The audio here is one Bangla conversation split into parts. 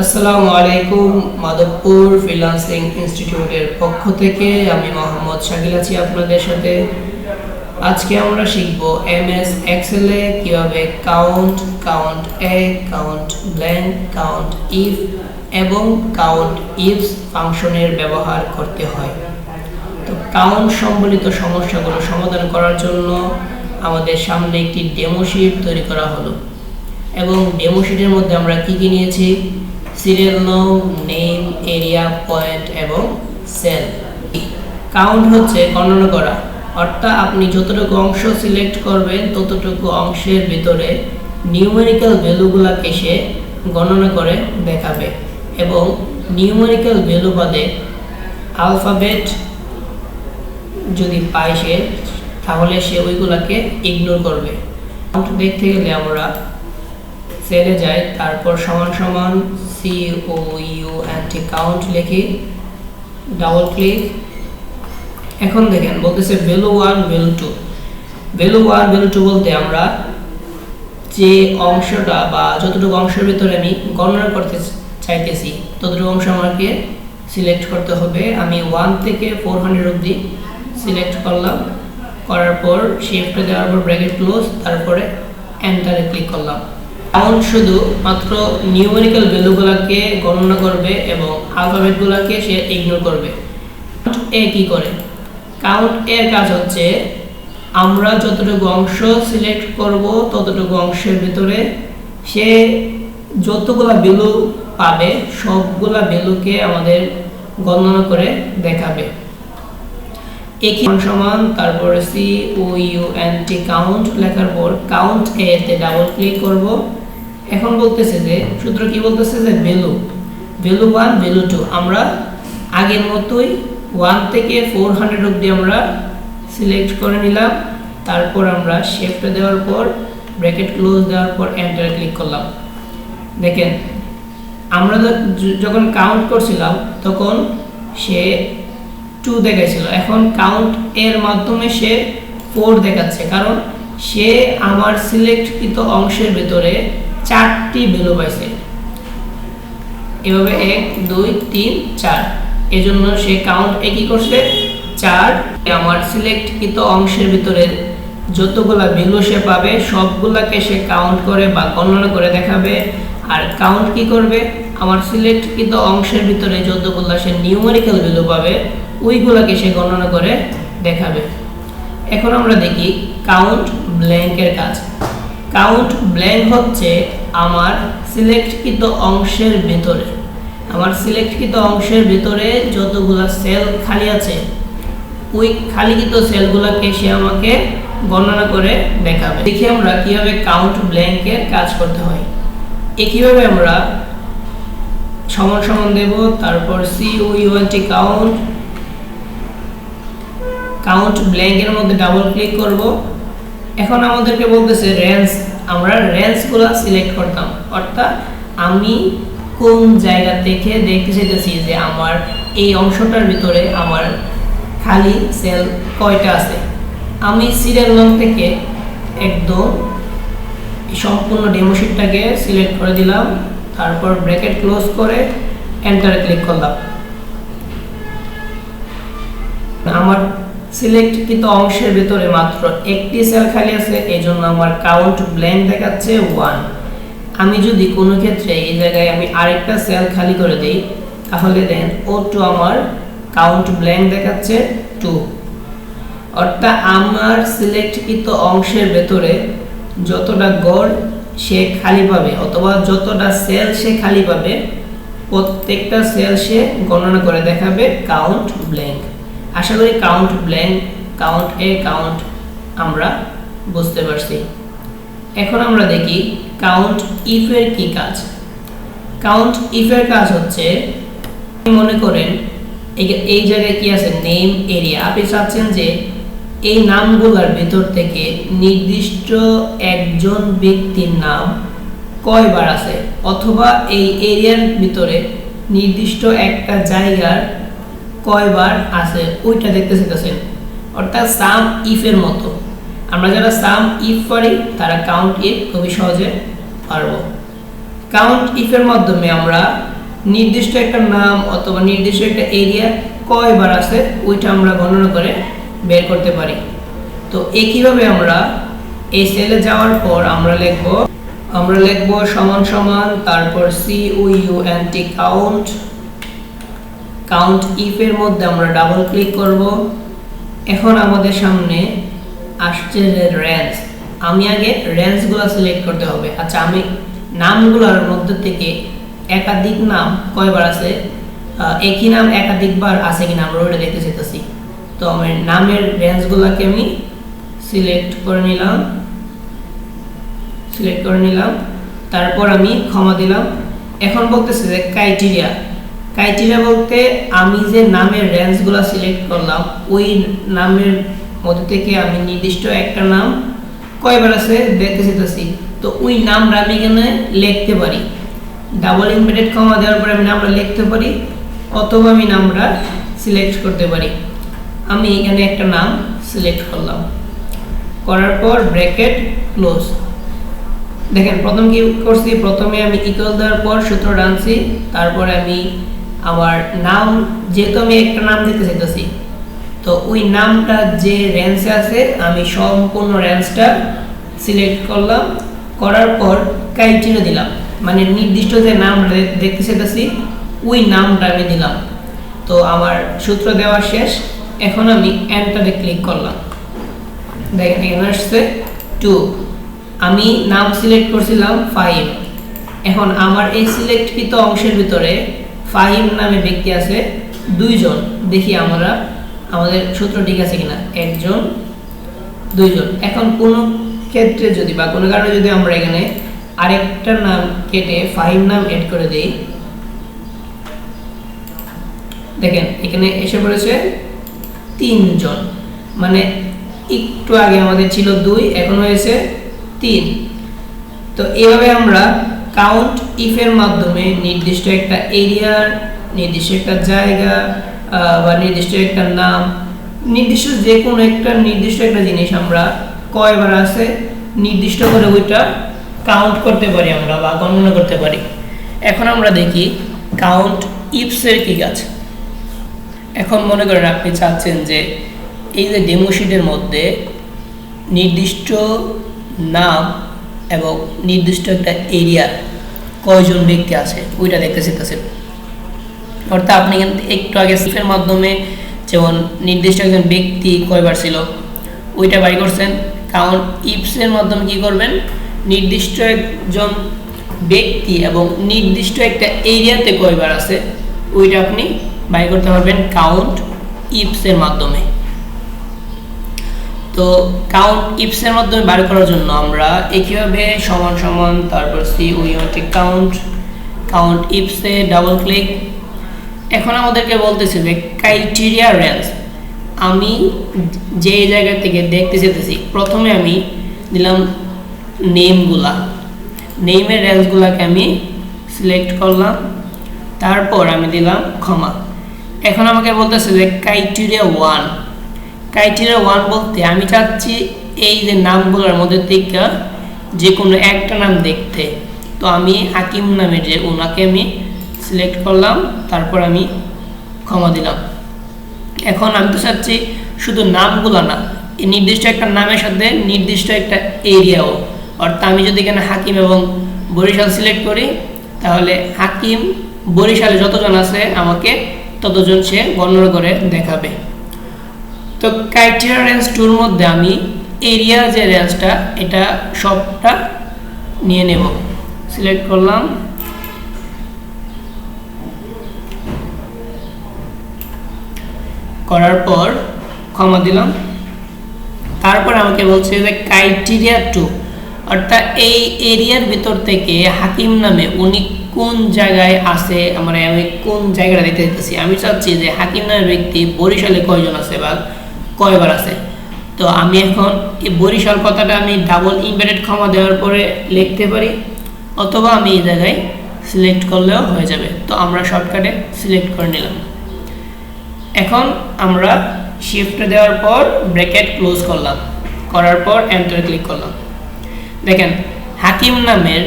আসসালামু আলাইকুম। মাধবপুর ফ্রিল্যান্সিং ইনস্টিটিউটের পক্ষ থেকে আমি মোহাম্মদ শাকিল আছি আপনাদের সাথে। আজকে আমরা শিখব এমএস এক্সেলে কিভাবে count, count A, count blank, count if এবং কাউন্ট ইফস ফাংশনের ব্যবহার করতে হয়। তো কাউন্ট সম্বলিত সমস্যাগুলো সমাধান করার জন্য আমাদের সামনে একটি ডেমো শিট তৈরি করা হলো এবং ডেমো শিটের মধ্যে আমরা কি নিয়েছি? সিরিয়াল নং, নেম, এরিয়া, পয়েন্ট এবং সেল। কাউন্ট হচ্ছে গণনা করা, অর্থাৎ আপনি যতটুকু অংশ সিলেক্ট করবেন ততটুকু অংশের ভিতরে নিউমেরিক্যাল ভ্যালুগুলোকে সে গণনা করে দেখাবে এবং নিউমেরিক্যাল ভ্যালু বাদে আলফাবেট যদি পায় সে, তাহলে সে ওইগুলাকে ইগনোর করবে। কাউন্ট দেখতে গেলে আমরা সেলে যাই, তারপর সমান সমান COUNT কাউন্ট লিখি, ডাবল ক্লিক। এখন দেখেন বলতেছে ভ্যালু 1, ভ্যালু 2। ভ্যালু 1, ভ্যালু 2 বলতে আমরা যে অংশটা বা যতটুকু অংশের ভিতরে আমি গণনা করতে চাইতেছি ততটুকু অংশ আমাকে সিলেক্ট করতে হবে। আমি 1 থেকে 400 অবধি সিলেক্ট করলাম, করার পর শিফটে দেওয়ার পর ব্র্যাকেট ক্লোজ, তারপরে এন্টারে ক্লিক করলাম। কাউন্ট শুধু মাত্র নিউমেরিক্যাল ভ্যালুগুলোকে গণনা করবে এবং আলফাবেটগুলোকে সে ইগনোর করবে। কাউন্ট এ কি করে? কাউন্ট এর কাজ হচ্ছে আমরা যতটুকু অংশ সিলেক্ট করব ততটুকু অংশের ভিতরে সে যতগুলা ভ্যালু পাবে সবগুলা ভ্যালুকে আমাদের গণনা করে দেখাবে। একই সমান তারপরে COUNT কাউন্ট লেখার পর কাউন্ট এ তে ডাবল ক্লিক করব। এখন বলতেছে যে সূত্র কি বলতেছে যে ভ্যালু 1, ভ্যালু 2 আমরা আগের মতোই 1 থেকে 400 অবধি আমরা সিলেক্ট করে নিলাম। তারপর আমরা শিফট দেওয়ার পর ব্র্যাকেট ক্লোজ দেওয়ার পর এন্টার ক্লিক করলাম। দেখেন আমরা যখন কাউন্ট করছিলাম তখন সে 2 দেখাইছিল, এখন কাউন্ট এর মাধ্যমে সে 4 দেখাচ্ছে, কারণ সে আমার সিলেক্টকৃত অংশের ভিতরে 4টি ভ্যালু পাইছে। এভাবে 1 2 3 4, এজন্য সে কাউন্ট এ কি করছে 4। আমার সিলেক্টকৃত অংশের ভিতরে যতগুলা ভ্যালু সে পাবে সবগুলাকে সে কাউন্ট করে বা গণনা করে দেখাবে। আর কাউন্ট কি করবে? আমার সিলেক্টকৃত অংশের ভিতরে যতগুলা সে নিউমেরিক্যাল ভ্যালু পাবে ওইগুলাকে সে গণনা করে দেখাবে। এখন আমরা দেখি কাউন্ট ব্ল্যাঙ্কের কাজ। কাউন্ট ব্ল্যাঙ্ক হচ্ছে আমার সিলেক্টকৃত অংশের ভিতরে যতগুলা সেল খালি আছে ওই খালিকৃত সেলগুলোকে সে আমাকে গণনা করে দেখাবে। দেখি আমরা কিভাবে কাউন্ট ব্ল্যাঙ্কের কাজ করতে হয়। একইভাবে আমরা সমান সমান দেব, তারপর COUNT কাউন্ট ব্ল্যাঙ্কের মধ্যে ডাবল ক্লিক করব। এখন আমাদেরকে বলতেছে রেঞ্জ, আমরা রেঞ্জগুলো সিলেক্ট করতাম, অর্থাৎ আমি কোন জায়গা থেকে দেখতে চাইতেছি যে আমার এই অংশটার ভিতরে আমার খালি সেল কয়টা আছে। আমি সিরিয়াল নং থেকে একদম সম্পূর্ণ ডেমো শিটটাকে সিলেক্ট করে দিলাম, তারপর ব্র্যাকেট ক্লোজ করে এন্টারে ক্লিক করলাম। আমার সিলেক্টকৃত অংশের ভিতরে মাত্র একটি সেল খালি আছে, এই জন্য আমার কাউন্ট ব্ল্যাঙ্ক দেখাচ্ছে 1। আমি যদি কোনো ক্ষেত্রে এই জায়গায় আমি আরেকটা সেল খালি করে দেই তাহলে দেন O2 আমার কাউন্ট ব্ল্যাঙ্ক দেখাচ্ছে 2। অর্থাৎ আমার সিলেক্টকৃত অংশের ভিতরে যতটা গড় সে খালি পাবে অথবা যতটা সেল সে খালি পাবে প্রত্যেকটা সেল সে গণনা করে দেখাবে কাউন্ট ব্ল্যাঙ্ক। আশা করি count blank, count A, count আমরা বুঝতে পারছি। এখন আমরা দেখি কাউন্ট ইফ এর কি কাজ। কাউন্ট ইফ এর কাজ হচ্ছে মনে করেন এই জায়গায় কি আছে নেম, এরিয়া। আপনি চাচ্ছেন যে এই নামগুলোর ভিতর থেকে নির্দিষ্ট একজন ব্যক্তির নাম কয়বার আছে, অথবা এই এরিয়ার ভিতরে নির্দিষ্ট একটা জায়গার কয়বার আছে ওইটা দেখতে চাইতেছেন, অর্থাৎ সাম ইফ এর মতো। আমরা যারা সাম ইফ পারি তারা কাউন্ট ইফ খুবই সহজে পারবো। কাউন্ট ইফের মাধ্যমে আমরা নির্দিষ্ট একটা নাম অথবা নির্দিষ্ট একটা এরিয়া কয়বার আছে ওইটা আমরা গণনা করে বের করতে পারি। তো একইভাবে আমরা এই সেলে যাওয়ার পর আমরা লিখব সমান সমান তারপর COUNT কাউন্ট ইফের মধ্যে আমরা ডাবল ক্লিক করব। এখন আমাদের সামনে আসছে যে রেঞ্জ, আমি আগে রেঞ্জগুলো সিলেক্ট করতে হবে। আচ্ছা, আমি নামগুলোর মধ্যে থেকে একাধিক নাম কয়বার আছে, একই নাম একাধিকবার আছে কিনা আমরা ওটা দেখতে চাইতেছি। তো আমি নামের রেঞ্জগুলোকে আমি সিলেক্ট করে নিলাম, তারপর আমি ক্ষমা দিলাম। এখন বলতেছে যে ক্রাইটেরিয়া বলতে আমি যে নামের রেঞ্জগুলো সিলেক্ট করলাম ওই নামের মধ্যে থেকে আমি নির্দিষ্ট একটা নাম কয়বার আছে দেখতে চাইতেছি। তো ওই নামটা আমি এখানে লিখতে পারি, ডাবল ইনভার্টেড কমা দেওয়ার পরে আমি নামটা লিখতে পারি, অথবা আমি নামটা সিলেক্ট করতে পারি। আমি এখানে একটা নাম সিলেক্ট করলাম, করার পর ব্র্যাকেট ক্লোজ। দেখেন প্রথম কি করছি, প্রথমে আমি ইকুয়াল দেওয়ার পর সূত্র টানছি, তারপরে আমি আমার নাম, যেহেতু আমি একটা নাম দিতে চাইতেছি তো ওই নামটা যে রেঞ্জে আছে আমি সম্পূর্ণ রেঞ্জটা সিলেক্ট করলাম, করার পর ক্রাইটেরিয়া দিলাম, মানে নির্দিষ্ট যে নাম দেখতে চাইতেছি ওই নামটা আমি দিলাম। তো আমার সূত্র দেওয়া শেষ, এখন আমি এন্টারে ক্লিক করলাম। দেখেন এখানে আসছে 2, আমি নাম সিলেক্ট করছিলাম 5। এখন আমার এই সিলেক্টকৃত অংশের ভিতরে ফাহিম নামে ব্যক্তি আছে 2 জন। দেখি আমাদের সূত্র ঠিক আছে কিনা, 1 জন 2 জন। এখন কোনো ক্ষেত্রে যদি বা কোনো কারণে যদি আমরা এখানে আরেকটা নাম কেটে ফাহিম নাম এড করে দেই, দেখেন এখানে এসে পড়েছে 3 জন, মানে একটু আগে আমাদের ছিল 2, এখন হয়েছে 3। তো এইভাবে আমরা কাউন্ট ইফের মাধ্যমে নির্দিষ্ট একটা এরিয়ার, নির্দিষ্ট একটা জায়গা বা নির্দিষ্ট একটা নাম, নির্দিষ্ট যে কোনো একটা নির্দিষ্ট একটা জিনিস আমরা কয়বার আছে নির্দিষ্ট করে ওইটা কাউন্ট করতে পারি আমরা বা গণনা করতে পারি। এখন আমরা দেখি কাউন্ট ইফসের কি কাজ। এখন মনে করেন আপনি চাচ্ছেন যে এই যে ডেমো শিটের মধ্যে নির্দিষ্ট নাম এবং নির্দিষ্ট একটা এরিয়া কয়জন ব্যক্তি আছে ওইটা দেখতে চাইতেছেন। অর্থাৎ আপনি একটু আগে সিফের মাধ্যমে যেমন নির্দিষ্ট একজন ব্যক্তি কয়বার ছিল ওইটা বাই করছেন, কাউন্ট ইফসের মাধ্যমে কি করবেন, নির্দিষ্ট একজন ব্যক্তি এবং নির্দিষ্ট একটা এরিয়াতে কয়বার আছে ওইটা আপনি বাই করতে পারবেন কাউন্ট ইফসের মাধ্যমে। তো কাউন্ট ইফসের মাধ্যমে বার করার জন্য আমরা একইভাবে সমান সমান তারপর কাউন্ট ইফসে ডাবল ক্লিক। এখন আমাদেরকে বলতেছে যে ক্রাইটেরিয়া রেঞ্জ, আমি যে জায়গা থেকে দেখতে চাইতেছি প্রথমে আমি দিলাম নেমের রেঞ্জগুলোকে আমি সিলেক্ট করলাম, তারপর আমি দিলাম ক্ষমা। এখন আমাকে বলতেছে যে ক্রাইটেরিয়া 1 বলতে আমি চাচ্ছি এই যে নামগুলোর মধ্যে থেকে যে কোনো একটা নাম দেখতে। তো আমি হাকিম নামের যে ওনাকে আমি সিলেক্ট করলাম, তারপর আমি ক্ষমা দিলাম। এখন আমি তো চাচ্ছি শুধু নামগুলো না, এই নির্দিষ্ট একটা নামের সাথে নির্দিষ্ট একটা এরিয়াও। অর্থাৎ আমি যদি এখানে হাকিম এবং বরিশাল সিলেক্ট করি তাহলে হাকিম বরিশালে যতজন আছে আমাকে ততজন সে গণনা করে দেখাবে। তো ক্রাইটেরিয়া রেঞ্জ 2 মধ্যে আমি এরিয়া যে রেঞ্জটা এটা সবটা নিয়ে নেব, সিলেক্ট করলাম, করার পর ক্ষমা দিলাম। তারপর আমাকে বলছে যে ক্রাইটেরিয়া 2 অর্থাৎ এই এরিয়ার ভিতর থেকে হাকিম নামে উনি কোন জায়গায় আছে, আমি কোন জায়গাটা দেখতে চাইতেছি। আমি চাচ্ছি যে হাকিম নামের ব্যক্তি বরিশালে কয়জন আছে বা কয়বার আছে। তো আমি এখন এই বরিশাল কথাটা আমি ডাবল ইনভার্টেড কমা দেওয়ার পরে লিখতে পারি, অথবা আমি এই জায়গায় সিলেক্ট করলেও হয়ে যাবে। তো আমরা শর্টকাটে সিলেক্ট করে নিলাম। এখন আমরা শিফট দেওয়ার পর ব্র্যাকেট ক্লোজ করলাম, করার পর এন্টার ক্লিক করলাম। দেখেন হাকিম নামের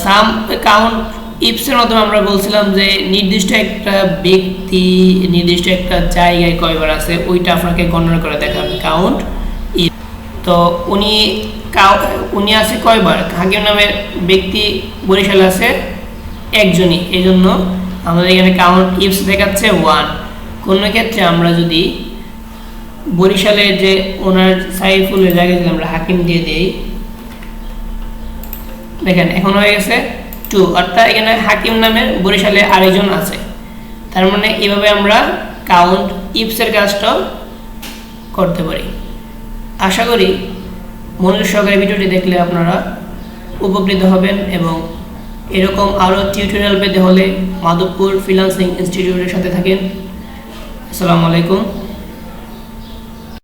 সাম কাউন্ট ইফসের মাধ্যমে আমরা বলছিলাম যে নির্দিষ্ট একটা ব্যক্তি নির্দিষ্ট একটা জায়গায় কয়বার আছে ওইটা আপনাকে গণনা করে দেখাবে কাউন্ট ইফ। তো উনি আছে কয়বার, হাকিম নামের ব্যক্তি বরিশালে আছে একজনই, এই জন্য আমাদের এখানে কাউন্ট ইফস দেখাচ্ছে 1। কোনো ক্ষেত্রে আমরা যদি বরিশালে যে ওনার সাইফুলের জায়গায় যদি আমরা হাকিম দিয়ে দিই, দেখেন এখন হয়ে গেছে 2, অর্থাৎ এখানে হাকিম নামের বরিশালে আরেকজন আছে। তার মানে এইভাবে আমরা কাউন্ট ইফসের কাজটাও করতে পারি। আশা করি মনোযোগ সহকারে ভিডিওটি দেখলে আপনারা উপকৃত হবেন এবং এরকম আরও টিউটোরিয়াল পেতে হলে মাধবপুর ফ্রিল্যান্সিং ইনস্টিটিউটের সাথে থাকেন। আসসালামু আলাইকুম।